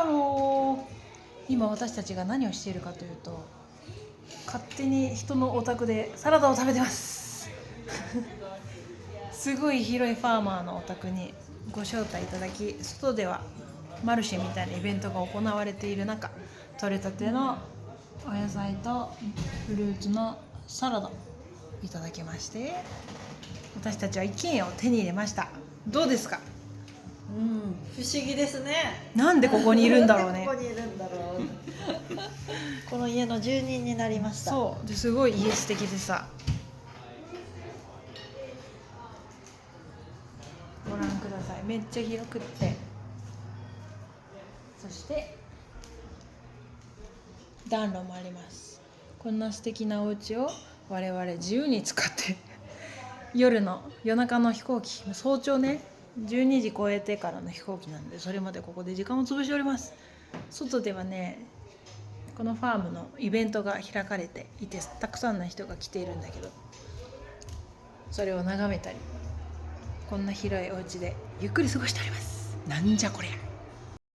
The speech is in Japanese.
だろう。今私たちが何をしているかというと、勝手に人のお宅でサラダを食べてますすごい広いファーマーのお宅にご招待いただき、外ではマルシェみたいなイベントが行われている中、取れたてのお野菜とフルーツのサラダいただきまして、私たちは一軒家を手に入れました。どうですか？不思議ですね。なんでここにいるんだろうねここにいるんだろうこの家の住人になりました。そうですごい家素敵でさ、ご覧ください。めっちゃ広くって、そして暖炉もあります。こんな素敵なお家を我々自由に使って夜中の飛行機、早朝ね、12時超えてからの飛行機なんで、それまでここで時間を潰しております。外ではね、このファームのイベントが開かれていて、たくさんの人が来ているんだけど、それを眺めたり、こんな広いお家でゆっくり過ごしております。なんじゃこりゃ。